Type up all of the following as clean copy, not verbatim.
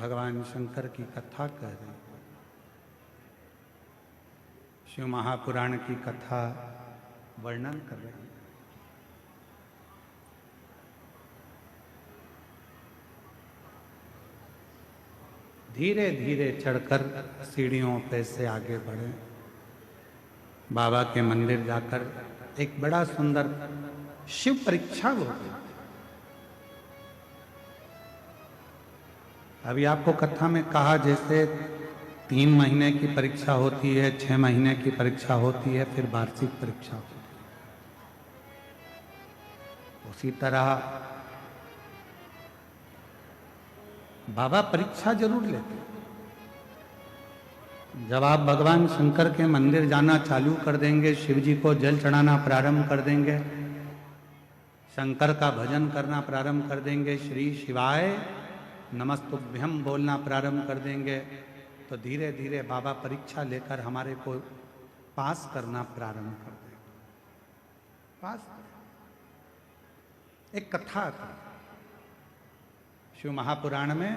भगवान शंकर की कथा कह रहे, शिव महापुराण की कथा वर्णन कर रहे हैं। धीरे धीरे चढ़कर सीढ़ियों पे से आगे बढ़े, बाबा के मंदिर जाकर एक बड़ा सुंदर शिव परीक्षा हो गई। अभी आपको कथा में कहा जैसे 3 महीने की परीक्षा होती है, 6 महीने की परीक्षा होती है, फिर वार्षिक परीक्षा होती है, उसी तरह बाबा परीक्षा जरूर लेते। जब आप भगवान शंकर के मंदिर जाना चालू कर देंगे, शिव जी को जल चढ़ाना प्रारंभ कर देंगे, शंकर का भजन करना प्रारंभ कर देंगे, श्री शिवाय नमस्तुभ्यम बोलना प्रारंभ कर देंगे, तो धीरे धीरे बाबा परीक्षा लेकर हमारे को पास करना प्रारंभ कर देंगे। पास एक कथा था शिव महापुराण में,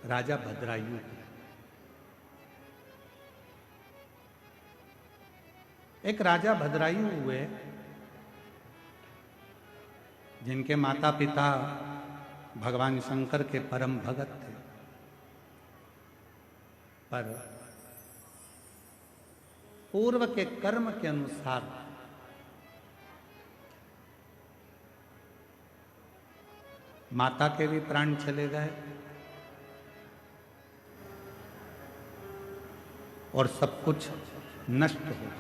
राजा भद्रायु की। एक राजा भद्रायु हुए जिनके माता पिता भगवान शंकर के परम भगत थे, पर पूर्व के कर्म के अनुसार माता के भी प्राण चले गए और सब कुछ नष्ट हो गया।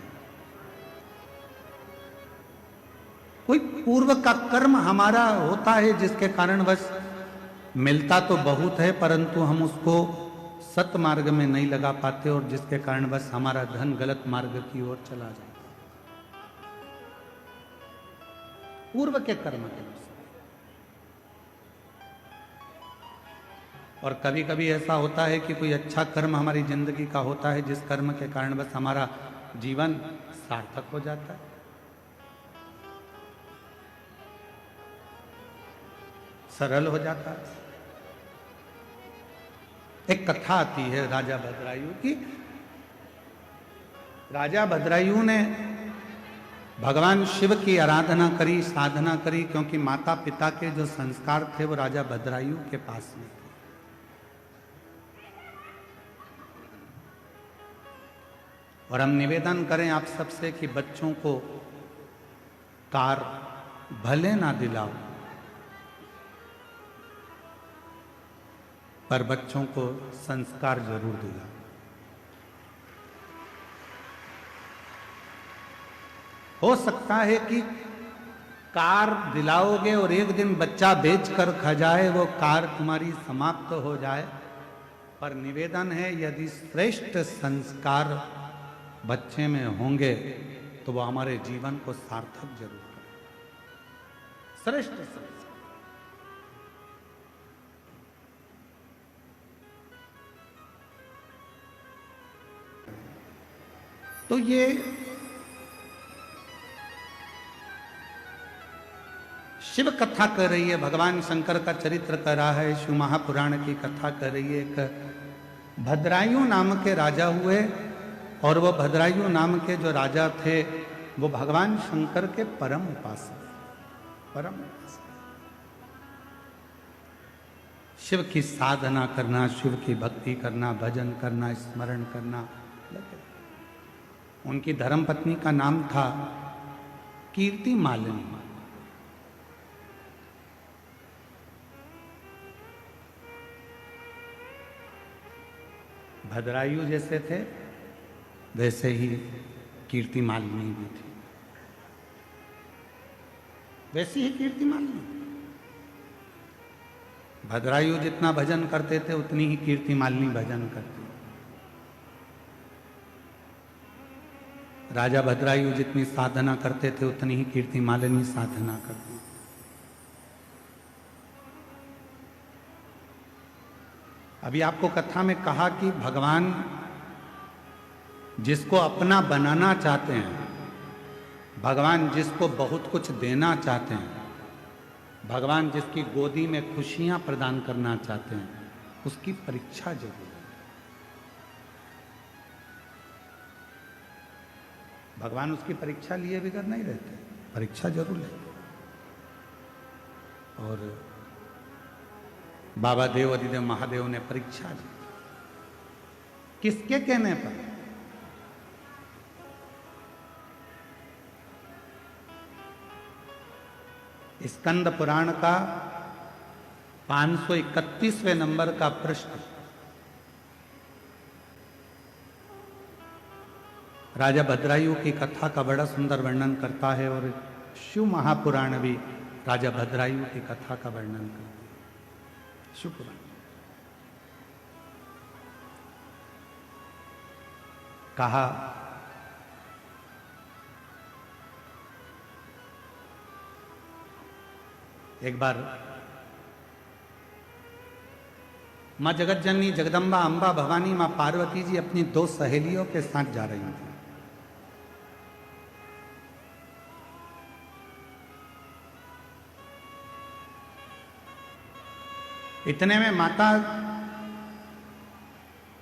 कोई पूर्व का कर्म हमारा होता है जिसके कारण बस मिलता तो बहुत है, परंतु हम उसको सत मार्ग में नहीं लगा पाते और जिसके कारण बस हमारा धन गलत मार्ग की ओर चला जाता। पूर्व के कर्म के अनुसार। और कभी कभी ऐसा होता है कि कोई अच्छा कर्म हमारी जिंदगी का होता है जिस कर्म के कारण बस हमारा जीवन सार्थक हो जाता है, सरल हो जाता है। एक कथा आती है राजा भद्रायु की। राजा भद्रायु ने भगवान शिव की आराधना करी, साधना करी, क्योंकि माता पिता के जो संस्कार थे वो राजा भद्रायु के पास में थे। और हम निवेदन करें आप सबसे कि बच्चों को कार भले ना दिलाओ, पर बच्चों को संस्कार जरूर दिलाओ। हो सकता है कि कार दिलाओगे और एक दिन बच्चा बेचकर खा जाए, वो कार तुम्हारी समाप्त हो जाए, पर निवेदन है यदि श्रेष्ठ संस्कार बच्चे में होंगे तो वो हमारे जीवन को सार्थक जरूर करें। श्रेष्ठ संस्कार। तो ये शिव कथा कर रही है, भगवान शंकर का चरित्र कर रहा है, शिव महापुराण की कथा कर रही है। एक भद्रायु नाम के राजा हुए और वो भद्रायु नाम के जो राजा थे वो भगवान शंकर के परम उपासक, परम उपासक। शिव की साधना करना, शिव की भक्ति करना, भजन करना, स्मरण करना। उनकी धर्मपत्नी का नाम था कीर्ति मालिनी। भद्रायु जैसे थे वैसे ही कीर्ति मालिनी भी थी, वैसी ही कीर्ति मालिनी। भद्रायु जितना भजन करते थे उतनी ही कीर्ति मालिनी भजन करती। राजा भद्रायु जितनी साधना करते थे उतनी ही कीर्ति मालिनी साधना करती। अभी आपको कथा में कहा कि भगवान जिसको अपना बनाना चाहते हैं, भगवान जिसको बहुत कुछ देना चाहते हैं, भगवान जिसकी गोदी में खुशियां प्रदान करना चाहते हैं, उसकी परीक्षा जरूर है। भगवान उसकी परीक्षा लिए बिगड़ नहीं रहते, परीक्षा जरूर लेते। और बाबा देव अधिदेव महादेव ने परीक्षा ली, किसके कहने पर? स्कंद पुराण का 531वें नंबर का प्रश्न राजा भद्रायु की कथा का बड़ा सुंदर वर्णन करता है, और शिव महापुराण भी राजा भद्रायु की कथा का वर्णन करता है। शिव पुराण कहा, एक बार मां जगत जननी जगदम्बा अंबा भवानी मां पार्वती जी अपनी 2 सहेलियों के साथ जा रही थी। इतने में माता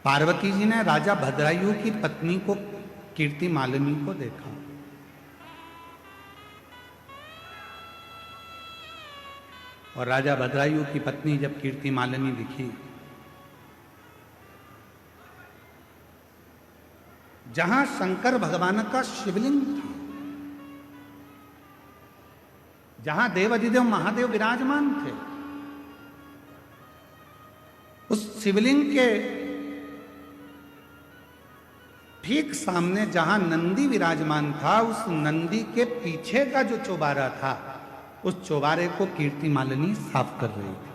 पार्वती जी ने राजा भद्रायु की पत्नी को कीर्ति मालिनी को देखा। और राजा भद्रायु की पत्नी जब कीर्ति मालिनी दिखी, जहां शंकर भगवान का शिवलिंग था, जहां देवाधिदेव महादेव विराजमान थे, उस शिवलिंग के ठीक सामने जहां नंदी विराजमान था, उस नंदी के पीछे का जो चौबारा था, उस चौबारे को कीर्ति मालिनी साफ कर रही थी।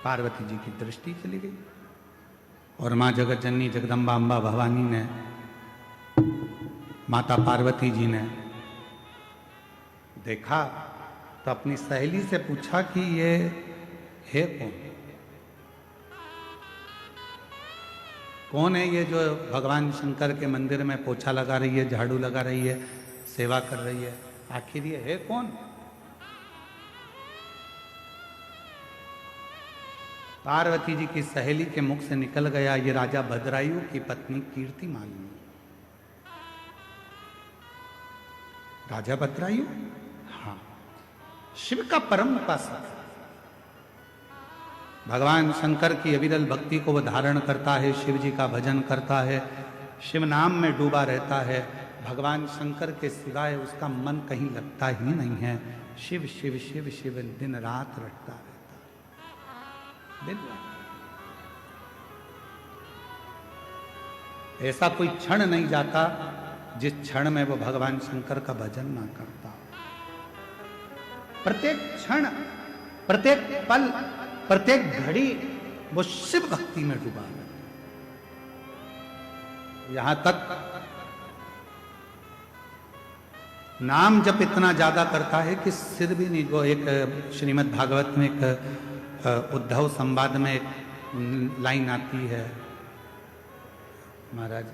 पार्वती जी की दृष्टि चली गई और मां जगत जननी जगदम्बा अंबा भवानी ने, माता पार्वती जी ने देखा तो अपनी सहेली से पूछा कि ये है कौन? कौन है ये जो भगवान शंकर के मंदिर में पोछा लगा रही है, झाड़ू लगा रही है, सेवा कर रही है? आखिर ये है कौन? पार्वती जी की सहेली के मुख से निकल गया, ये राजा भद्रायु की पत्नी कीर्ति मालिनी। राजा भद्रायु, हाँ, शिव का परम उपासक, भगवान शंकर की अविरल भक्ति को वह धारण करता है, शिव जी का भजन करता है, शिव नाम में डूबा रहता है। भगवान शंकर के सिवाय उसका मन कहीं लगता ही नहीं है। शिव शिव शिव शिव दिन रात रटता रहता है, दिन रात। ऐसा कोई क्षण नहीं जाता जिस क्षण में वो भगवान शंकर का भजन ना करता। प्रत्येक क्षण, प्रत्येक पल, प्रत्येक घड़ी वो शिव भक्ति में डूबा है। यहां तक नाम जप इतना ज्यादा करता है कि सिर भी नहीं। वो एक श्रीमद् भागवत में एक उद्धव संवाद में एक लाइन आती है, महाराज,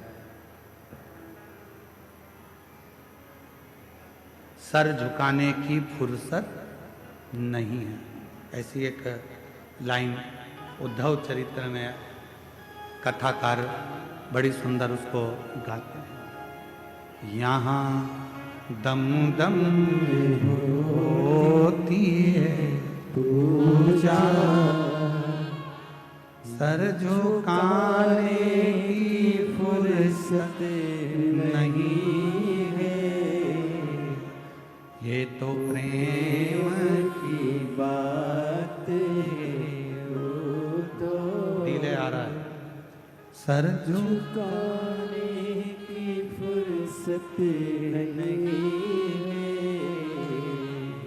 सर झुकाने की फुर्सत नहीं है, ऐसी एक लाइन उद्धव चरित्र में कथाकार बड़ी सुंदर उसको गाते हैं। यहाँ दम दम होती है पूजा, सर झुकाने की फुर्सत नहीं है, ये तो प्रेम की बात है। धीरे आ रहा है, सर झुकाने की फुर्सत नहीं है,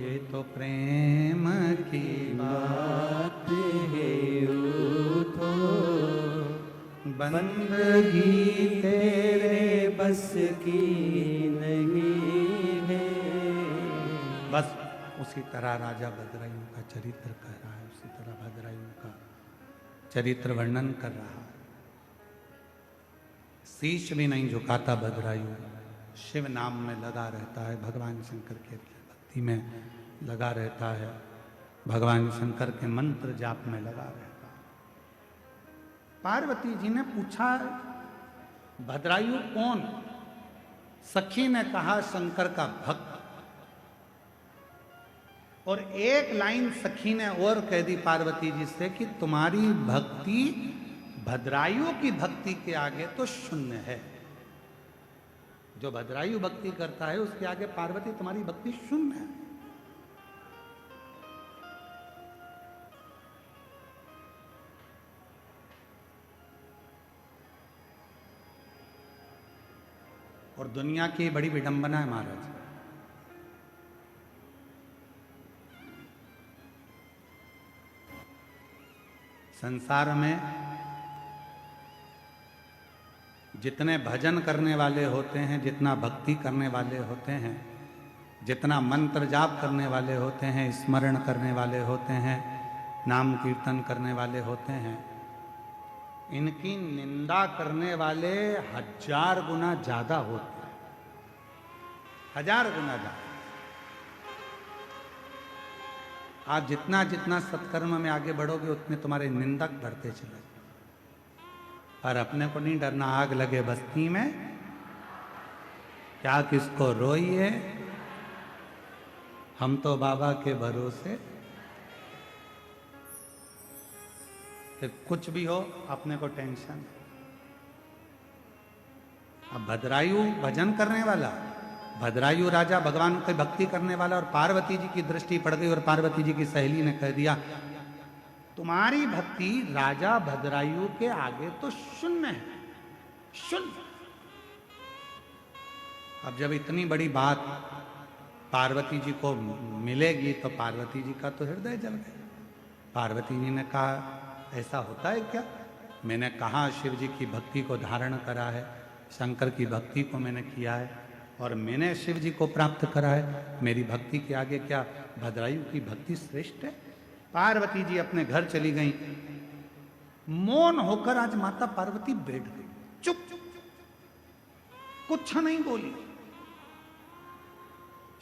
ये तो प्रेम की बात है। तो बंदगी तेरे बस की नहीं है। बस उसी तरह राजा भद्रायु का चरित्र कह रहा है, उसी तरह भद्रायु का चरित्र वर्णन कर रहा है। शीश भी नहीं झुकाता भद्रायु, शिव नाम में लगा रहता है, भगवान शंकर के लिए भक्ति भक्ति में लगा रहता है, भगवान शंकर के मंत्र जाप में लगा रहता है। पार्वती जी ने पूछा, भद्रायु कौन? सखी ने कहा, शंकर का भक्त। और एक लाइन सखी ने और कह दी पार्वती जी से कि तुम्हारी भक्ति भद्रायु की भक्ति के आगे तो शून्य है। जो भद्रायु भक्ति करता है उसके आगे पार्वती तुम्हारी भक्ति शून्य है। और दुनिया की बड़ी विडंबना है महाराज, संसार में जितने भजन करने वाले होते हैं, जितना भक्ति करने वाले होते हैं, जितना मंत्र जाप करने वाले होते हैं, स्मरण करने वाले होते हैं, नाम कीर्तन करने वाले होते हैं, इनकी निंदा करने वाले 1000 गुना ज्यादा होते हैं, 1000 गुना ज्यादा। आप जितना जितना सत्कर्म में आगे बढ़ोगे उतने तुम्हारे निंदक बढ़ते चले। पर अपने को नहीं डरना, आग लगे बस्ती में क्या किसको रोइए, हम तो बाबा के भरोसे। फिर कुछ भी हो अपने को टेंशन। अब भद्रायु भजन करने वाला, भद्रायु राजा भगवान की भक्ति करने वाला, और पार्वती जी की दृष्टि पड़ गई और पार्वती जी की सहेली ने कह दिया, तुम्हारी भक्ति राजा भद्रायु के आगे तो शून्य है, शून्य। अब जब इतनी बड़ी बात पार्वती जी को मिलेगी तो पार्वती जी का तो हृदय जल गया। पार्वती जी ने कहा, ऐसा होता है क्या? मैंने कहा शिव जी की भक्ति को धारण करा है, शंकर की भक्ति को मैंने किया है और मैंने शिव जी को प्राप्त करा है। मेरी भक्ति के आगे क्या भद्रायु की भक्ति श्रेष्ठ है? पार्वती जी अपने घर चली गई। मौन होकर आज माता पार्वती बैठ गई, चुप, कुछ नहीं बोली।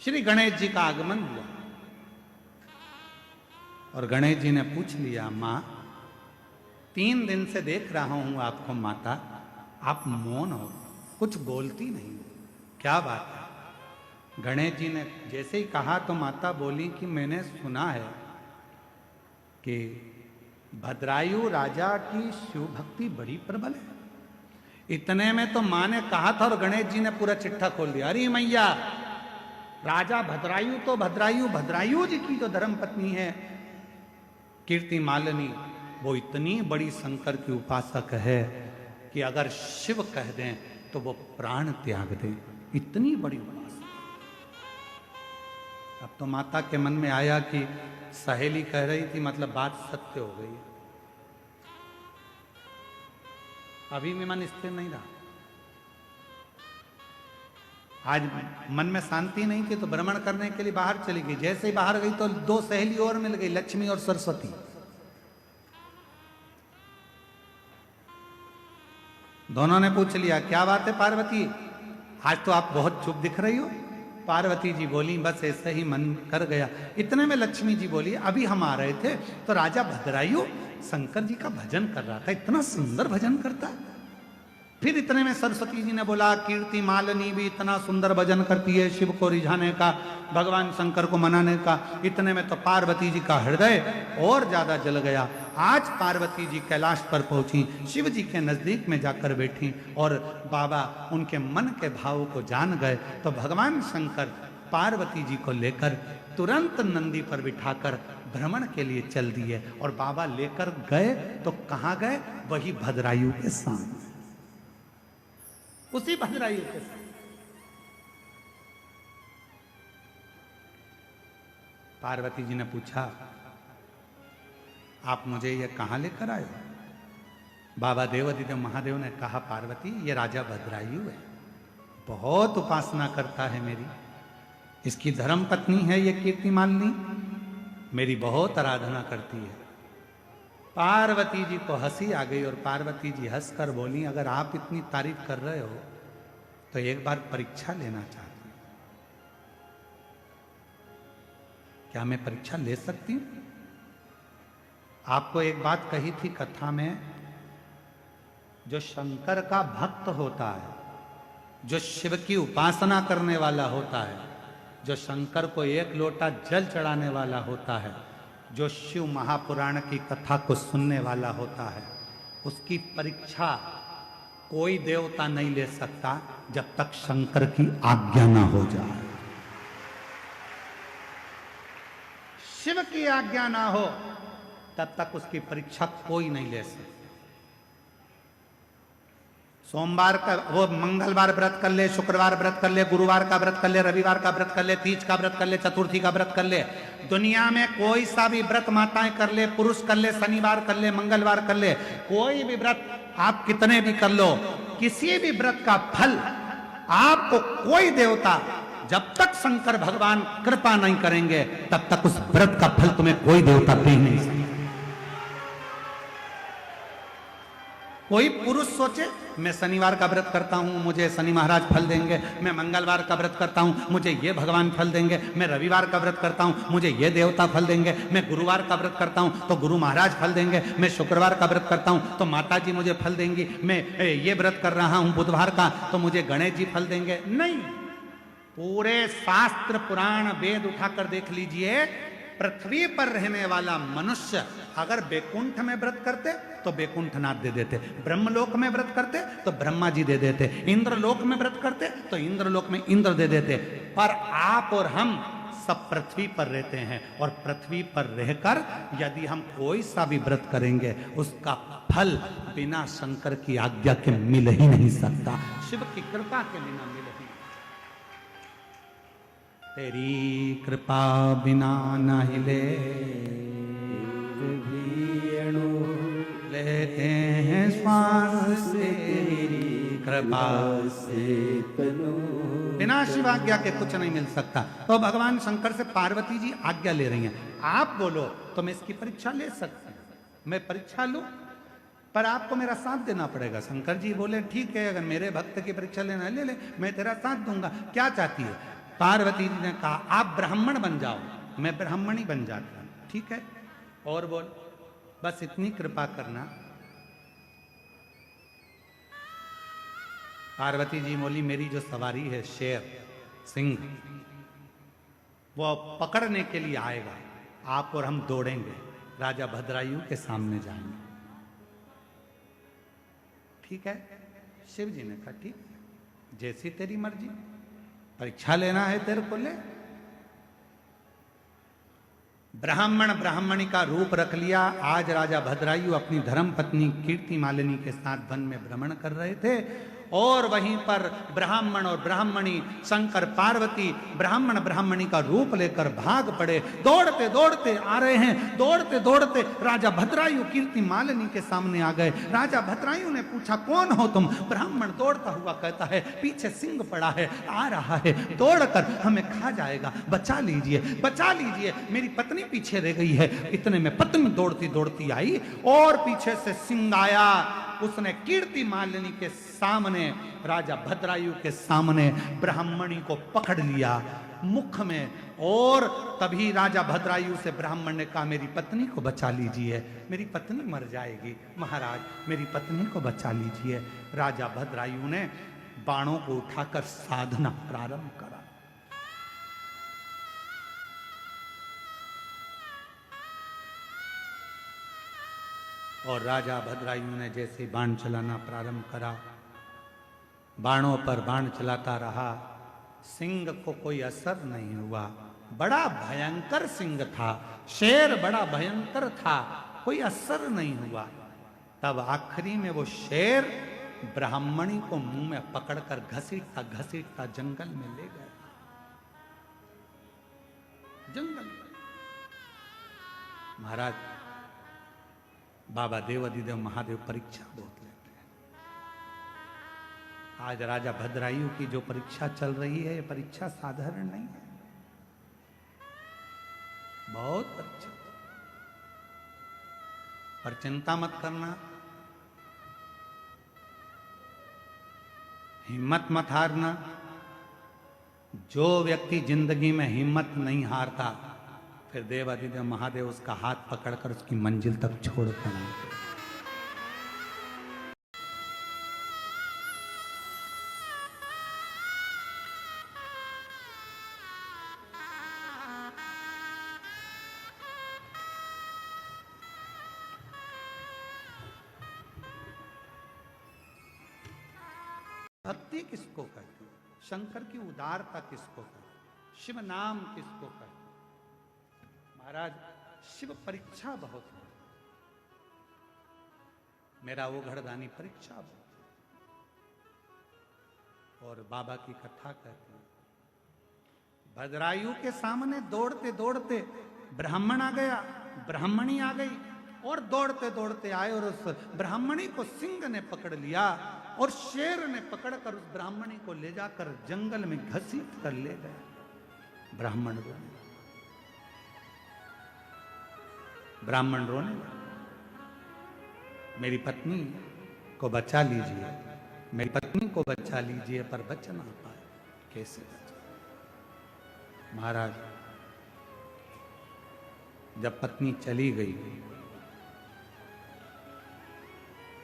श्री गणेश जी का आगमन हुआ और गणेश जी ने पूछ लिया, मां 3 दिन से देख रहा हूं आपको माता, आप मौन हो, कुछ बोलती नहीं, क्या बात है? गणेश जी ने जैसे ही कहा तो माता बोली कि मैंने सुना है कि भद्रायु राजा की शिव भक्ति बड़ी प्रबल है। इतने में तो मां ने कहा था और गणेश जी ने पूरा चिट्ठा खोल दिया। अरे मैया, राजा भद्रायु तो भद्रायु जी की जो धर्म पत्नी है कीर्ति मालिनी, वो इतनी बड़ी शंकर की उपासक है कि अगर शिव कह दें तो वो प्राण त्याग दे, इतनी बड़ी उपासक। अब तो माता के मन में आया कि सहेली कह रही थी, मतलब बात सत्य हो गई। अभी भी मन स्थिर नहीं रहा। आज मन में शांति नहीं थी तो भ्रमण करने के लिए बाहर चली गई। जैसे ही बाहर गई तो 2 सहेली और मिल गई, लक्ष्मी और सरस्वती। दोनों ने पूछ लिया, क्या बात है पार्वती, आज तो आप बहुत चुप दिख रही हो। पार्वती जी बोली, बस ऐसे ही मन कर गया। इतने में लक्ष्मी जी बोली, अभी हम आ रहे थे तो राजा भद्रायु शंकर जी का भजन कर रहा था, इतना सुंदर भजन करता। फिर इतने में सरस्वती जी ने बोला, कीर्ति मालिनी भी इतना सुंदर भजन करती है शिव को रिझाने का, भगवान शंकर को मनाने का। इतने में तो पार्वती जी का हृदय और ज्यादा जल गया। आज पार्वती जी कैलाश पर पहुंची, शिव जी के नजदीक में जाकर बैठी और बाबा उनके मन के भाव को जान गए। तो भगवान शंकर पार्वती जी को लेकर तुरंत नंदी पर बिठाकर भ्रमण के लिए चल दिए और बाबा लेकर गए तो कहां गए? वही भद्रायु के सामने, उसी भद्रायु के साथ। पार्वती जी ने पूछा, आप मुझे ये कहां लेकर आए हो? बाबा देवाधिदेव महादेव ने कहा, पार्वती ये राजा भद्रायु है, बहुत उपासना करता है मेरी, इसकी धर्म पत्नी है ये कीर्ति मालिनी, मेरी बहुत आराधना करती है। पार्वती जी को हंसी आ गई और पार्वती जी हंसकर बोली, अगर आप इतनी तारीफ कर रहे हो तो एक बार परीक्षा लेना चाहती हूं। क्या मैं परीक्षा ले सकती हूं? आपको एक बात कही थी कथा में, जो शंकर का भक्त होता है, जो शिव की उपासना करने वाला होता है, जो शंकर को एक लोटा जल चढ़ाने वाला होता है, जो शिव महापुराण की कथा को सुनने वाला होता है, उसकी परीक्षा कोई देवता नहीं ले सकता जब तक शंकर की आज्ञा ना हो जाए। शिव की आज्ञा ना हो तब तक उसकी परीक्षा कोई नहीं ले सकता। सोमवार का वो मंगलवार व्रत कर ले, शुक्रवार व्रत कर ले, गुरुवार का व्रत कर ले, रविवार का व्रत कर ले, तीज का व्रत कर ले, चतुर्थी का व्रत कर ले, दुनिया में कोई सा भी व्रत माताएं कर ले, पुरुष कर ले, शनिवार कर ले, मंगलवार कर ले, कोई भी व्रत आप कितने भी कर लो, किसी भी व्रत का फल आपको कोई देवता, जब तक शंकर भगवान कृपा नहीं करेंगे तब तक उस व्रत का फल तुम्हें कोई देवता दे नहीं सकता। कोई पुरुष सोचे मैं शनिवार का व्रत करता हूं, मुझे शनि महाराज फल देंगे, मैं मंगलवार का व्रत करता हूं, मुझे ये भगवान फल देंगे, मैं रविवार का व्रत करता हूं, मुझे ये देवता फल देंगे, मैं गुरुवार का व्रत करता हूं तो गुरु महाराज फल देंगे, मैं शुक्रवार का व्रत करता हूं तो माता जी मुझे फल देंगी, मैं ये व्रत कर रहा हूं बुधवार का तो मुझे गणेश जी फल देंगे। नहीं, पूरे शास्त्र पुराण वेद उठाकर देख लीजिए, पृथ्वी पर रहने वाला मनुष्य अगर बैकुंठ में व्रत करते तो बैकुंठनाथ दे देते, ब्रह्मलोक में व्रत करते तो ब्रह्मा जी दे देते, इंद्रलोक में व्रत करते तो इंद्रलोक में इंद्र दे देते। पर आप और हम सब पृथ्वी पर रहते हैं और पृथ्वी पर रहकर यदि हम कोई सा भी व्रत करेंगे उसका फल बिना शंकर की आज्ञा के मिल ही नहीं सकता, शिव की कृपा के बिना मिल ही। तेरी कृपा बिना न हिले लेते हैं श्वास, तेरी कृपा से तनु, बिना शिव आज्ञा के कुछ नहीं मिल सकता। तो भगवान शंकर से पार्वती जी आज्ञा ले रही हैं, आप बोलो तो मैं इसकी परीक्षा ले सकती हूँ, मैं परीक्षा लूं पर आपको मेरा साथ देना पड़ेगा। शंकर जी बोले ठीक है, अगर मेरे भक्त की परीक्षा लेना ले ले, मैं तेरा साथ दूंगा, क्या चाहती है? पार्वती जी ने कहा आप ब्राह्मण बन जाओ, मैं ब्राह्मणी बन जाता हूं, ठीक है, और बोल बस इतनी कृपा करना। पार्वती जी बोली मेरी जो सवारी है शेर सिंह, वो पकड़ने के लिए आएगा, आप और हम दौड़ेंगे, राजा भद्रायु के सामने जाएंगे, ठीक है? शिव जी ने कहा ठीक, जैसी तेरी मर्जी, परीक्षा लेना है तेरे को ले। ब्राह्मण ब्राह्मणी का रूप रख लिया। आज राजा भद्रायु अपनी धर्म पत्नी कीर्ति मालिनी के साथ वन में भ्रमण कर रहे थे और वहीं पर ब्राह्मण और ब्राह्मणी शंकर पार्वती ब्राह्मण ब्राह्मणी का रूप लेकर भाग पड़े। दौड़ते दौड़ते आ रहे हैं, दौड़ते दौड़ते राजा भद्रायु कीर्ति मालिनी के सामने आ गए। राजा भद्रायु ने पूछा कौन हो तुम? ब्राह्मण दौड़ता हुआ कहता है पीछे सिंह पड़ा है, आ रहा है, दौड़कर हमें खा जाएगा, बचा लीजिए, बचा लीजिए, मेरी पत्नी पीछे रह गई है। इतने में पत्नी दौड़ती दौड़ती आई और पीछे से सिंह आया, उसने कीर्ति मालिनी के सामने, राजा भद्रायु के सामने ब्राह्मणी को पकड़ लिया मुख में, और तभी राजा भद्रायु से ब्राह्मण ने कहा मेरी पत्नी को बचा लीजिए, मेरी पत्नी मर जाएगी, महाराज मेरी पत्नी को बचा लीजिए। राजा भद्रायु ने बाणों को उठाकर साधना प्रारंभ करा। और राजा भद्रायु ने जैसे बाण चलाना प्रारंभ करा, बाणों पर बाण चलाता रहा, सिंह को कोई असर नहीं हुआ। बड़ा भयंकर सिंह था, शेर बड़ा भयंकर था, कोई असर नहीं हुआ। तब आखिरी में वो शेर ब्राह्मणी को मुंह में पकड़कर घसीटता घसीटता जंगल में ले गया। जंगल महाराज बाबा देवाधिदेव महादेव परीक्षा बहुत लेते हैं। आज राजा भद्रायु की जो परीक्षा चल रही है, ये परीक्षा साधारण नहीं है, बहुत परीक्षा। पर चिंता मत करना, हिम्मत मत हारना। जो व्यक्ति जिंदगी में हिम्मत नहीं हारता फिर देवाधिदेव महादेव उसका हाथ पकड़कर उसकी मंजिल तक छोड़ कर आए। भक्ति किसको कहते हैं? शंकर की उदारता किसको कहते हैं? शिव नाम किसको कहते हैं? महाराज शिव परीक्षा बहुत है। मेरा वो घरदानी परीक्षा बहुत है। और बाबा की कथा कहते हैं, भद्रायु के सामने दौड़ते दौड़ते ब्राह्मण आ गया, ब्राह्मणी आ गई और दौड़ते दौड़ते आए और उस ब्राह्मणी को सिंह ने पकड़ लिया और शेर ने पकड़कर उस ब्राह्मणी को ले जाकर जंगल में घसीट कर ले गया। ब्राह्मण रोने, ब्राह्मण रोने, मेरी पत्नी को बचा लीजिए, मेरी पत्नी को बचा लीजिए, पर बच ना पाए। कैसे बचा? महाराज जब पत्नी चली गई,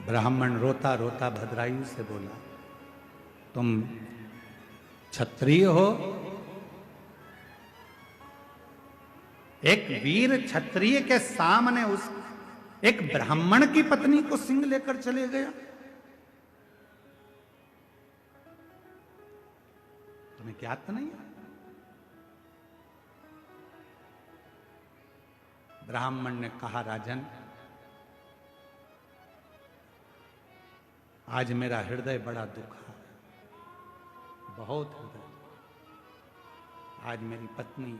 ब्राह्मण रोता रोता भद्रायु से बोला, तुम क्षत्रिय हो? एक वीर क्षत्रिय के सामने उस एक ब्राह्मण की पत्नी को सिंह लेकर चले गया? तुम्हें क्या तो नहीं? ब्राह्मण ने कहा, राजन आज मेरा हृदय बड़ा दुखा है, बहुत हृदय। आज मेरी पत्नी,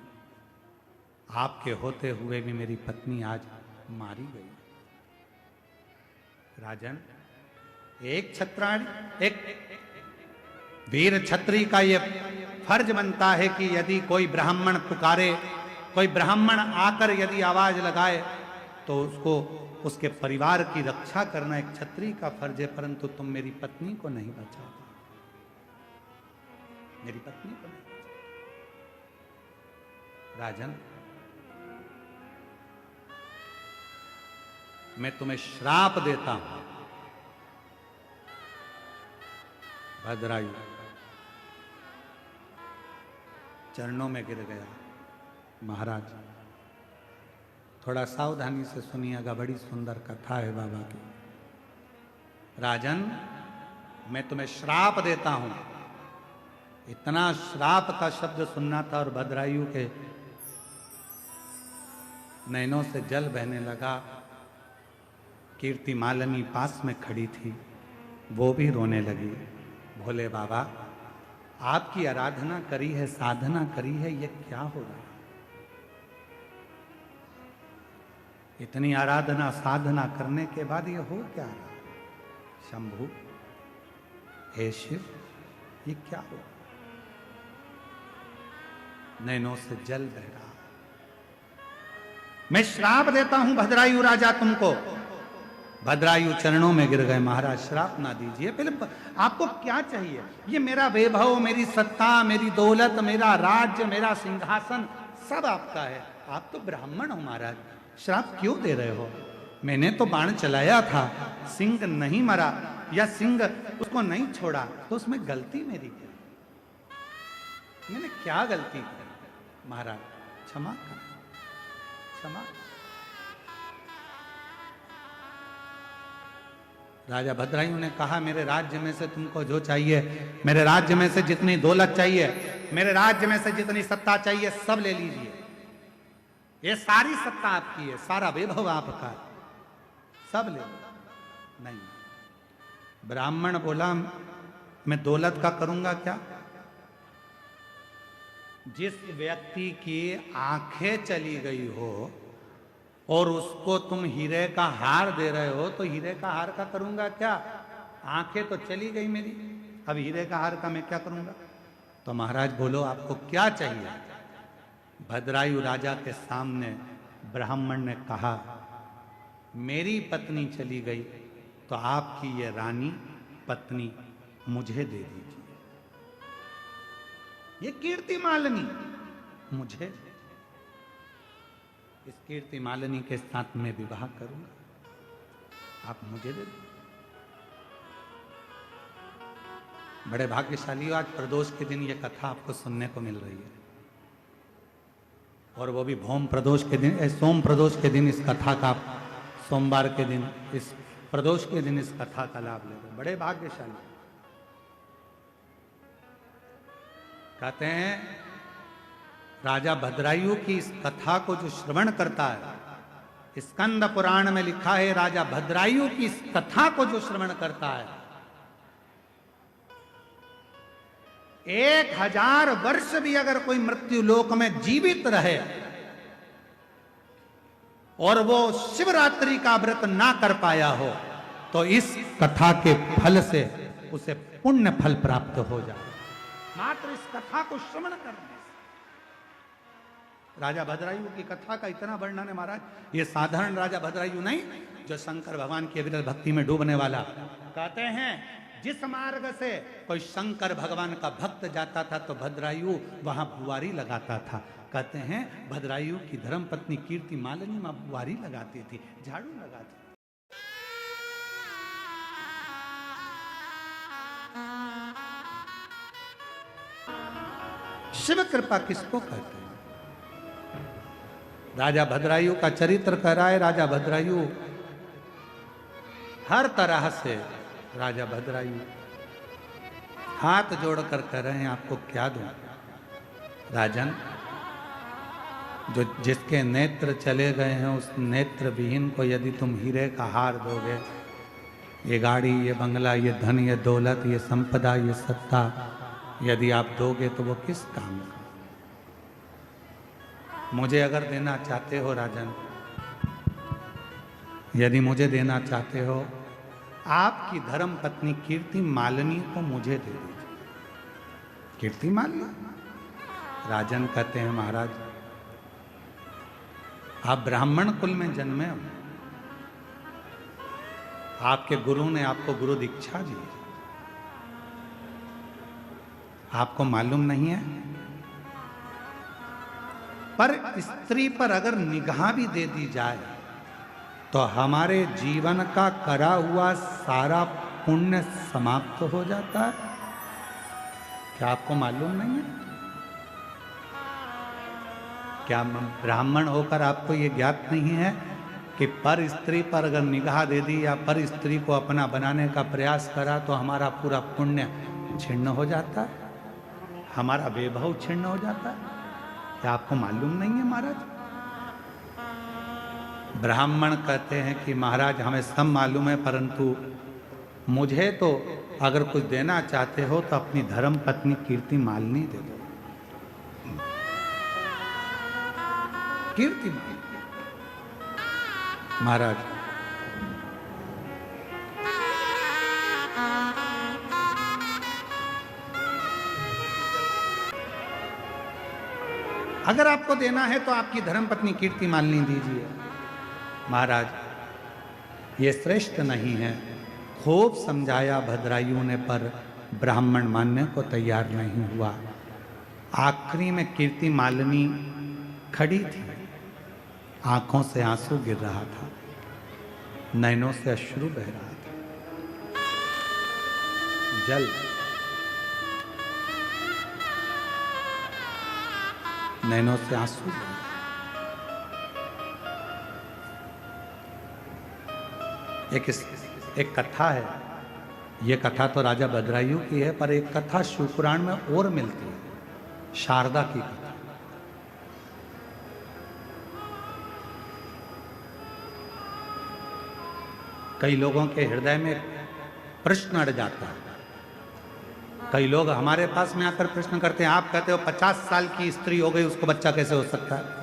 आपके होते हुए भी मेरी पत्नी आज मारी गई। राजन एक क्षत्राणी, एक वीर क्षत्रिय का यह फर्ज बनता है कि यदि कोई ब्राह्मण पुकारे, कोई ब्राह्मण आकर यदि आवाज लगाए तो उसको, उसके परिवार की रक्षा करना एक क्षत्रिय का फर्ज है। परंतु तुम मेरी पत्नी को नहीं बचा पाए, मेरी पत्नी को नहीं बचा। राजन मैं तुम्हें श्राप देता हूं। भद्रायु चरणों में गिर गया। महाराज थोड़ा सावधानी से सुनिएगा, बड़ी सुंदर कथा है बाबा की। राजन मैं तुम्हें श्राप देता हूं। इतना श्राप का शब्द सुनना था और भद्रायु के नैनों से जल बहने लगा। कीर्ति मालिनी पास में खड़ी थी, वो भी रोने लगी। भोले बाबा आपकी आराधना करी है, साधना करी है, ये क्या हो रहा है? इतनी आराधना साधना करने के बाद ये हो क्या रहा? शंभु, हे शिव, ये क्या हो? नैनों से जल बह रहा। मैं श्राप देता हूं भद्रायु राजा तुमको। भद्रायु चरणों में गिर गए। महाराज श्राप ना दीजिए, पहले आपको क्या चाहिए? ये मेरा वैभव, मेरी सत्ता, मेरी दौलत, मेरा राज्य, मेरा सिंहासन सब आपका है। आप तो ब्राह्मण हो महाराज, श्राप क्यों दे रहे हो? मैंने तो बाण चलाया था, सिंह नहीं मरा या सिंह उसको नहीं छोड़ा, तो उसमें गलती मेरी क्या? मैंने क्या गलती की? महाराज क्षमा कर, क्षमा। राजा भद्रायु ने कहा, मेरे राज्य में से तुमको जो चाहिए, मेरे राज्य में से जितनी दौलत चाहिए, मेरे राज्य में से जितनी सत्ता चाहिए, सब ले लीजिए। ये सारी सत्ता आपकी है, सारा वैभव आपका है, सब ले लो। नहीं, ब्राह्मण बोला, मैं दौलत का करूंगा क्या? जिस व्यक्ति की आंखें चली गई हो और उसको तुम हीरे का हार दे रहे हो, तो हीरे का हार का करूंगा क्या? आंखें तो चली गई मेरी, अब हीरे का हार का मैं क्या करूंगा? तो महाराज बोलो आपको क्या चाहिए? भद्रायु राजा के सामने ब्राह्मण ने कहा, मेरी पत्नी चली गई तो आपकी ये रानी पत्नी मुझे दे दीजिए। ये कीर्ति मालिनी मुझे। इस कीर्ति मालिनी के साथ मैं विवाह करूंगा, आप मुझे दे दो। बड़े भाग्यशाली हो, आज प्रदोष के दिन ये कथा आपको सुनने को मिल रही है, और वो भी भौम प्रदोष के दिन, सोम प्रदोष के दिन इस कथा का, सोमवार के दिन, इस प्रदोष के दिन इस कथा का लाभ ले रहे, बड़े भाग्यशाली। कहते हैं राजा भद्रायु की इस कथा को जो श्रवण करता है, स्कंद पुराण में लिखा है राजा भद्रायु की इस कथा को जो श्रवण करता है, 1000 वर्ष भी अगर कोई मृत्यु लोक में जीवित रहे और वो शिवरात्रि का व्रत ना कर पाया हो, तो इस कथा के फल से उसे पुण्य फल प्राप्त हो जाए, मात्र इस कथा को श्रवण करने से। राजा भद्रायु की कथा का इतना वर्णन है महाराज, ये साधारण राजा भद्रायु नहीं, जो शंकर भगवान की अविरल भक्ति में डूबने वाला। कहते हैं जिस मार्ग से कोई शंकर भगवान का भक्त जाता था तो भद्रायु वहां बुआरी लगाता था। कहते हैं भद्रायु की धर्मपत्नी कीर्ति मालिनी मां बुआरी लगाती थी, झाड़ू लगाती थी। शिव कृपा किसको कहते हैं? राजा भद्रायु का चरित्र कह रहा है। राजा भद्रायु हर तरह से, राजा भद्रायु हाथ जोड़कर कह रहे हैं आपको क्या दूं राजन, जो जिसके नेत्र चले गए हैं उस नेत्र विहीन को यदि तुम हीरे का हार दोगे, ये गाड़ी, ये बंगला, ये धन, ये दौलत, ये संपदा, ये सत्ता यदि आप दोगे तो वो किस काम का? मुझे अगर देना चाहते हो राजन, यदि मुझे देना चाहते हो, आपकी धर्म पत्नी कीर्ति मालिनी को मुझे दे दीजिए। कीर्ति मालिनी? राजन कहते हैं महाराज आप ब्राह्मण कुल में जन्मे हो, आपके गुरु ने आपको गुरु दीक्षा दी, आपको मालूम नहीं है? पर स्त्री पर अगर निगाह भी दे दी जाए तो हमारे जीवन का करा हुआ सारा पुण्य समाप्त हो जाता है। क्या आपको मालूम नहीं है? क्या ब्राह्मण होकर आपको ये ज्ञात नहीं है कि पर स्त्री पर अगर निगाह दे दी या पर स्त्री को अपना बनाने का प्रयास करा तो हमारा पूरा पुण्य छिन्न हो जाता है, हमारा वैभव छिन्न हो जाता है? क्या आपको मालूम नहीं है महाराज? ब्राह्मण कहते हैं कि महाराज हमें सब मालूम है, परंतु मुझे तो अगर कुछ देना चाहते हो तो अपनी धर्म पत्नी कीर्ति मालिनी दे दो। कीर्ति महाराज अगर आपको देना है तो आपकी धर्मपत्नी कीर्ति मालिनी दीजिए। महाराज ये श्रेष्ठ नहीं है। खूब समझाया भद्रायु ने, पर ब्राह्मण मानने को तैयार नहीं हुआ। आखिरी में कीर्ति मालिनी खड़ी थी, आंखों से आंसू गिर रहा था, नैनों से अश्रु बह रहा था, जल नैनों से आंसू। एक कथा है, ये कथा तो राजा भद्रायु की है, पर एक कथा शिवपुराण में और मिलती है, शारदा की कथा। कई लोगों के हृदय में प्रश्न अड़ जाता है। कई लोग हमारे पास में आकर प्रश्न करते हैं, आप कहते हो 50 साल की स्त्री हो गई, उसको बच्चा कैसे हो सकता है?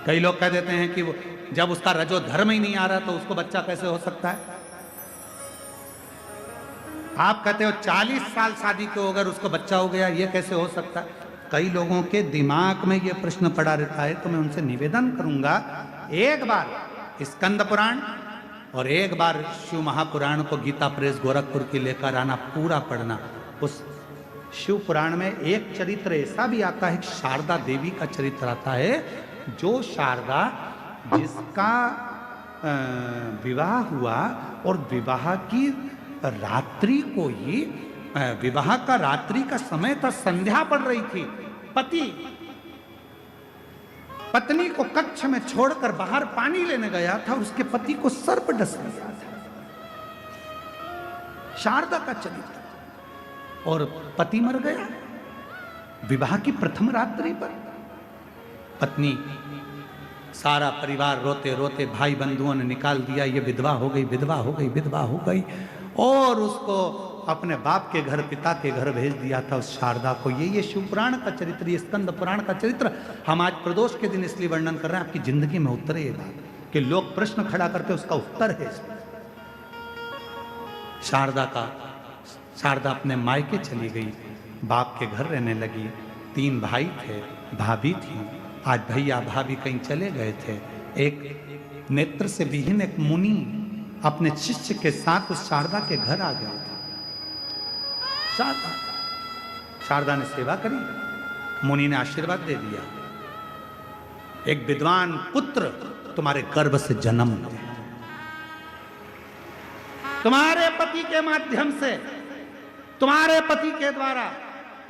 कई लोग कह देते हैं कि वो जब उसका रजो धर्म ही नहीं आ रहा तो उसको बच्चा कैसे हो सकता है? आप कहते हो 40 साल शादी के हो अगर उसको बच्चा हो गया, ये कैसे हो सकता है? कई लोगों के दिमाग में ये प्रश्न पड़ा रहता है। तो मैं उनसे निवेदन करूंगा, एक बार स्कंद पुराण और एक बार शिव महापुराण को गीता प्रेस गोरखपुर की लेकर आना, पूरा पढ़ना। उस शिव पुराण में एक चरित्र ऐसा भी आता है, शारदा देवी का चरित्र आता है, जो शारदा जिसका विवाह हुआ और विवाह की रात्रि को ही, विवाह का रात्रि का समय था, संध्या पड़ रही थी, पति पत्नी को कक्ष में छोड़कर बाहर पानी लेने गया था, उसके पति को सर्प डस लिया था। शारदा का चरित्र। और पति मर गया विवाह की प्रथम रात्रि पर। पत्नी, सारा परिवार रोते रोते, भाई बंधुओं ने निकाल दिया, ये विधवा हो गई, विधवा हो गई, विधवा हो गई, और उसको अपने बाप के घर, पिता के घर भेज दिया था उस शारदा को। ये शिव पुराण का चरित्र, ये स्कंद पुराण का चरित्र हम आज प्रदोष के दिन इसलिए वर्णन कर रहे हैं, आपकी जिंदगी में उतरे ये बात कि लोग प्रश्न खड़ा करते, उसका उत्तर है इसमें। शारदा अपने मायके चली गई, बाप के घर रहने लगी। 3 भाई थे, भाभी थी। आज भैया भाभी कहीं चले गए थे। एक नेत्र से विहीन एक मुनि अपने शिष्य के साथ उस शारदा के घर आ गया था। शारदा ने सेवा करी, मुनि ने आशीर्वाद दे दिया, एक विद्वान पुत्र तुम्हारे गर्भ से जन्म ले, तुम्हारे पति के माध्यम से, तुम्हारे पति के द्वारा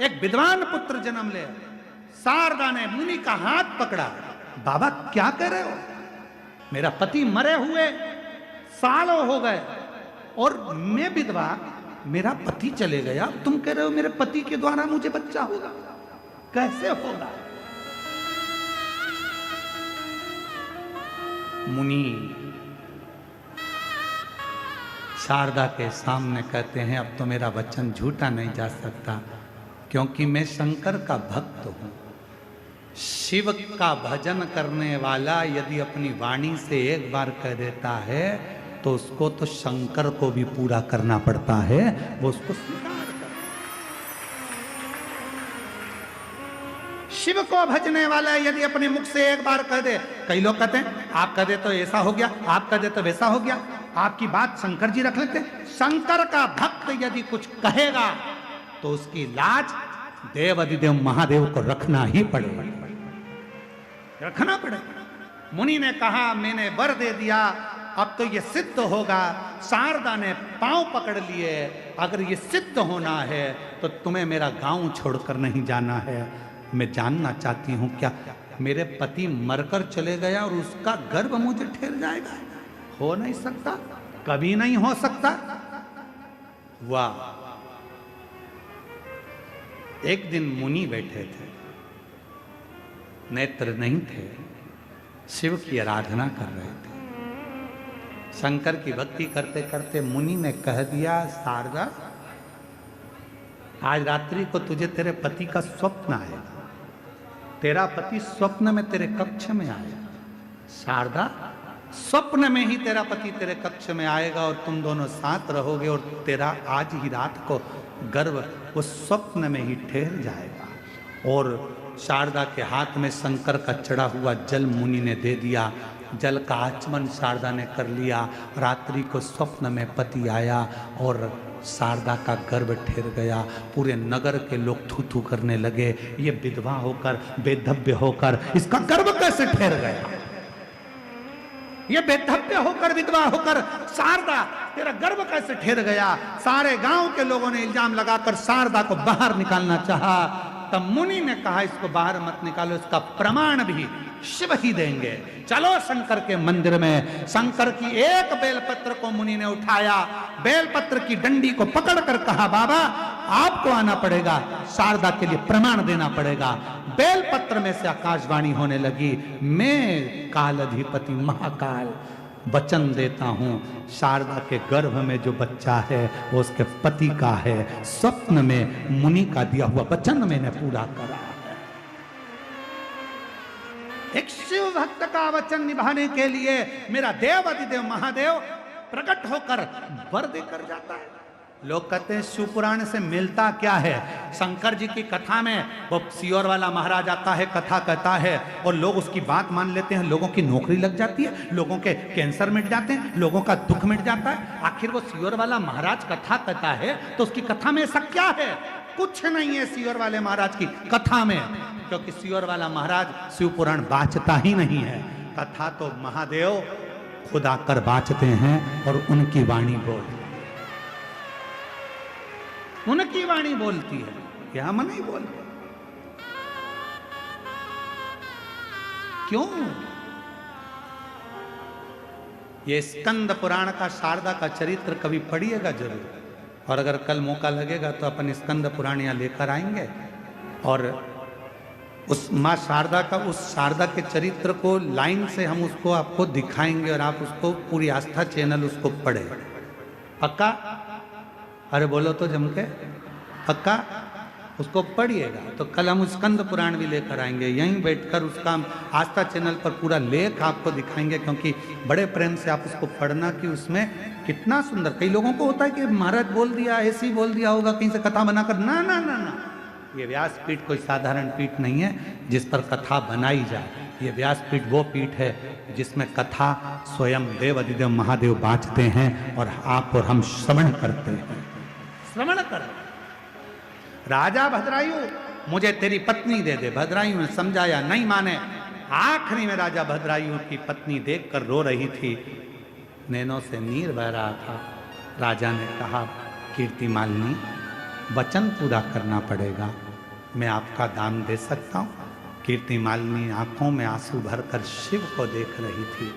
एक विद्वान पुत्र जन्म ले। शारदा ने मुनि का हाथ पकड़ा, बाबा क्या कर रहे हो, मेरा पति मरे हुए सालों हो गए और मैं विधवा, मेरा पति चले गया, तुम कह रहे हो मेरे पति के द्वारा मुझे बच्चा होगा, कैसे होगा। मुनि शारदा के सामने कहते हैं, अब तो मेरा वचन झूठा नहीं जा सकता, क्योंकि मैं शंकर का भक्त हूं। शिव का भजन करने वाला यदि अपनी वाणी से एक बार कह देता है तो उसको तो शंकर को भी पूरा करना पड़ता है, वो उसको स्वीकार कर। शिव को भजने वाला यदि अपने मुख से एक बार कह दे, कई लोग कहते हैं आप कह दे तो ऐसा हो गया, आप कह दे तो वैसा हो गया, आपकी बात शंकर जी रख लेते। शंकर का भक्त यदि कुछ कहेगा तो उसकी लाज देव अधिदेव महादेव को रखना ही पड़ेगा, रखना पड़ेगा। मुनि ने कहा मैंने वर दे दिया, अब तो ये सिद्ध होगा। शारदा ने पांव पकड़ लिए, अगर ये सिद्ध होना है तो तुम्हें मेरा गांव छोड़कर नहीं जाना है। मैं जानना चाहती हूं क्या मेरे पति मरकर चले गया और उसका गर्भ मुझे ठहर जाएगा? हो नहीं सकता, कभी नहीं हो सकता। वाह! एक दिन मुनि बैठे थे, नेत्र नहीं थे, शिव की आराधना कर रहे थे। शंकर की भक्ति करते करते मुनि ने कह दिया, शारदा आज रात्रि को तुझे तेरे पति का स्वप्न आएगा, तेरा पति स्वप्न में तेरे कक्ष में आएगा। शारदा, स्वप्न में ही तेरा पति तेरे कक्ष में आएगा और तुम दोनों साथ रहोगे और तेरा आज ही रात को गर्भ उस स्वप्न में ही ठहर जाएगा। और शारदा के हाथ में शंकर का चढ़ा हुआ जल मुनि ने दे दिया। जल का आचमन शारदा ने कर लिया। रात्रि को स्वप्न में पति आया और शारदा का गर्भ ठहर गया। पूरे नगर के लोग थू थू करने लगे, ये विधवा होकर, बेधव्य होकर इसका गर्भ कैसे ठहर गया? ये बेधव्य होकर, विधवा होकर शारदा तेरा गर्भ कैसे ठहर गया? सारे गांव के लोगों ने इल्जाम लगाकर शारदा को बाहर निकालना चाहा। तब मुनि ने कहा इसको बाहर मत निकालो, इसका प्रमाण भी शिव ही देंगे। चलो शंकर के मंदिर में। शंकर की एक बेलपत्र को मुनि ने उठाया, बेलपत्र की डंडी को पकड़कर कहा, बाबा आपको आना पड़ेगा, शारदा के लिए प्रमाण देना पड़ेगा। बेलपत्र में से आकाशवाणी होने लगी, मैं काल अधिपति महाकाल वचन देता हूं, शारदा के गर्भ में जो बच्चा है वो उसके पति का है। स्वप्न में मुनि का दिया हुआ वचन मैंने पूरा करा है। एक शिव भक्त का वचन निभाने के लिए मेरा देव अधिदेव महादेव प्रकट होकर वर देकर जाता है। लोग कहते हैं शिव पुराण से मिलता क्या है? शंकर जी की कथा में वो सियोर वाला महाराज आता है, कथा कहता है और लोग उसकी बात मान लेते हैं, लोगों की नौकरी लग जाती है, लोगों के कैंसर मिट जाते हैं, लोगों का दुख मिट जाता है। आखिर वो सियोर वाला महाराज कथा कहता है तो उसकी कथा में ऐसा क्या है? कुछ नहीं है सियोर वाले महाराज की कथा में, क्योंकि सियोर वाला महाराज शिव पुराण बाँचता ही नहीं है। कथा तो महादेव खुद आकर बाँचते हैं और उनकी वाणी बोलती है, उनकी वाणी बोलती है, क्या हम नहीं बोलते। क्यों? ये स्कंद पुराण का शारदा का चरित्र कभी पढ़िएगा जरूर, और अगर कल मौका लगेगा तो अपन स्कंद पुराण यहाँ लेकर आएंगे और उस माँ शारदा का, उस शारदा के चरित्र को लाइन से हम उसको आपको दिखाएंगे और आप उसको पूरी आस्था चैनल उसको पढ़े। पक्का? अरे बोलो तो जम के, पक्का? उसको पढ़िएगा। तो कल हम स्कंद पुराण भी लेकर आएंगे, यहीं बैठकर उसका आस्था चैनल पर पूरा लेख आपको दिखाएंगे, क्योंकि बड़े प्रेम से आप उसको पढ़ना कि उसमें कितना सुंदर। कई लोगों को होता है कि महाराज बोल दिया, ऐसे ही बोल दिया होगा कहीं से कथा बनाकर। ना ना ना ना, ये व्यासपीठ कोई साधारण पीठ नहीं है जिस पर कथा बनाई जाए। ये व्यासपीठ वो पीठ है जिसमें कथा स्वयं देव अधिदेव महादेव बाँचते हैं और आप और हम श्रवण करते हैं। श्रवण कर। राजा भद्रायु मुझे तेरी पत्नी दे दे। भद्रायु ने समझाया, नहीं माने। आखिरी में राजा भद्रायु की पत्नी देखकर रो रही थी, नैनों से नीर बह रहा था। राजा ने कहा, कीर्ति मालिनी वचन पूरा करना पड़ेगा, मैं आपका दान दे सकता हूँ। कीर्ति मालिनी आंखों में आंसू भरकर शिव को देख रही थी।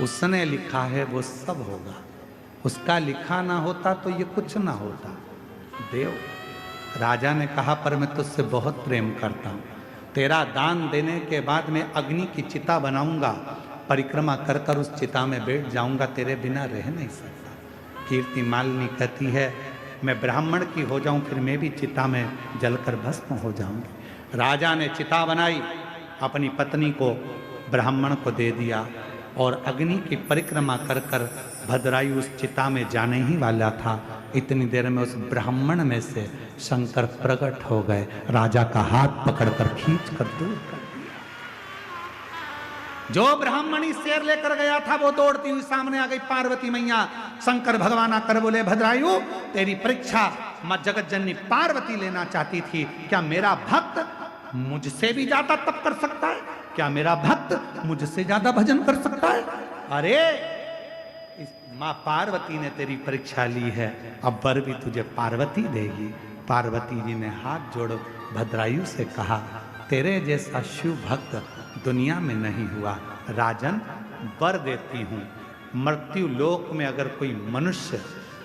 उसने लिखा है वो सब होगा, उसका लिखा ना होता तो ये कुछ ना होता। देव, राजा ने कहा, पर मैं तुझसे बहुत प्रेम करता हूँ, तेरा दान देने के बाद मैं अग्नि की चिता बनाऊंगा, परिक्रमा कर कर उस चिता में बैठ जाऊंगा, तेरे बिना रह नहीं सकता। कीर्ति मालिनी कहती है, मैं ब्राह्मण की हो जाऊं फिर मैं भी चिता में जलकर भस्म हो जाऊंगी। राजा ने चिता बनाई, अपनी पत्नी को ब्राह्मण को दे दिया और अग्नि की परिक्रमा कर कर भद्रायु उस चिता में जाने ही वाला था। इतनी देर में उस ब्राह्मण में से शंकर प्रकट हो गए, राजा का हाथ पकड़कर खींच कर दूर कर दिया। जो ब्राह्मणी शेर लेकर गया था वो दौड़ती हुई सामने आ गई। पार्वती मैया, शंकर भगवान आकर बोले, भद्रायु तेरी परीक्षा मां जगत जननी पार्वती लेना चाहती थी। क्या मेरा भक्त मुझसे भी ज्यादा तप कर सकता है? क्या मेरा भक्त मुझसे ज्यादा भजन कर सकता है? अरे माँ पार्वती ने तेरी परीक्षा ली है, अब वर भी तुझे पार्वती देगी। पार्वती जी ने हाथ जोड़ भद्रायु से कहा, तेरे जैसा शिव भक्त दुनिया में नहीं हुआ। राजन, वर देती हूँ, मृत्यु लोक में अगर कोई मनुष्य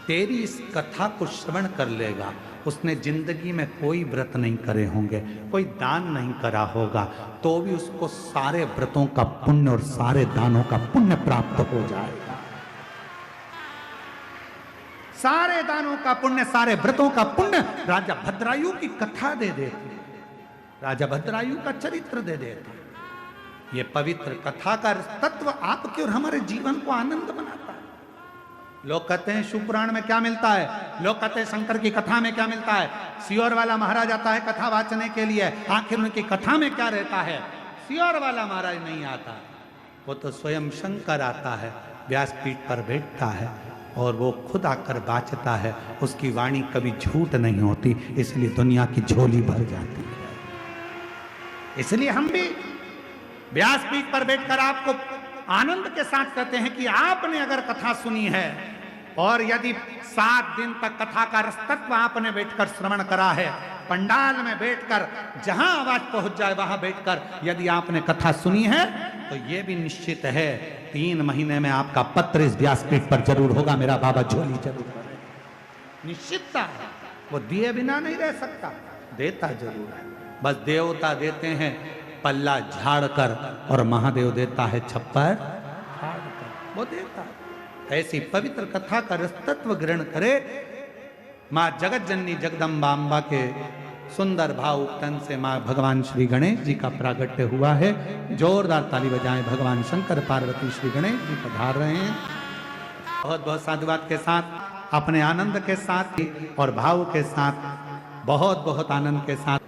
तेरी इस कथा को श्रवण कर लेगा, उसने जिंदगी में कोई व्रत नहीं करे होंगे, कोई दान नहीं करा होगा, तो भी उसको सारे व्रतों का पुण्य और सारे दानों का पुण्य प्राप्त हो जाएगा। सारे दानों का पुण्य, सारे व्रतों का पुण्य राजा भद्रायु की कथा दे देते, राजा भद्रायु का चरित्र दे देते। ये पवित्र कथा का तत्व आपके और हमारे जीवन को आनंद बनाता है। लोग कहते हैं शिव पुराण में क्या मिलता है, लोग कहते हैं शंकर की कथा में क्या मिलता है। सियोर वाला महाराज आता है कथा वाचने के लिए, आखिर उनकी कथा में क्या रहता है? सियोर वाला महाराज नहीं आता, वो तो स्वयं शंकर आता है, व्यासपीठ पर बैठता है और वो खुद आकर बाँचता है। उसकी वाणी कभी झूठ नहीं होती, इसलिए दुनिया की झोली भर जाती है। इसलिए हम भी व्यासपीठ पर बैठकर आपको आनंद के साथ कहते हैं कि आपने अगर कथा सुनी है और यदि 7 दिन तक कथा का रसतत्व आपने बैठकर श्रवण करा है, पंडाल में बैठकर जहां आवाज पहुंच जाए वहां बैठकर यदि आपने कथा सुनी है, तो ये भी निश्चित है 3 महीने में आपका पत्र इस व्यासपीठ पर जरूर होगा। मेरा बाबा झोली जरूर करेगा, निश्चितता है। वो दिए बिना नहीं रह सकता, देता जरूर है। बस देवता देते हैं पल्ला झाड़ कर और महादेव देता है छप्पर फाड़ कर, वो देता है। ऐसी पवित्र कथा का रसतत्व ग्रहण करे। माँ जगत जननी जगदम्बा अम्बा के सुंदर भाव तन से माँ भगवान श्री गणेश जी का प्रागट्य हुआ है। जोरदार ताली बजाएं, भगवान शंकर पार्वती श्री गणेश जी पधार रहे हैं। बहुत बहुत साधुवाद के साथ, अपने आनंद के साथ और भाव के साथ, बहुत बहुत आनंद के साथ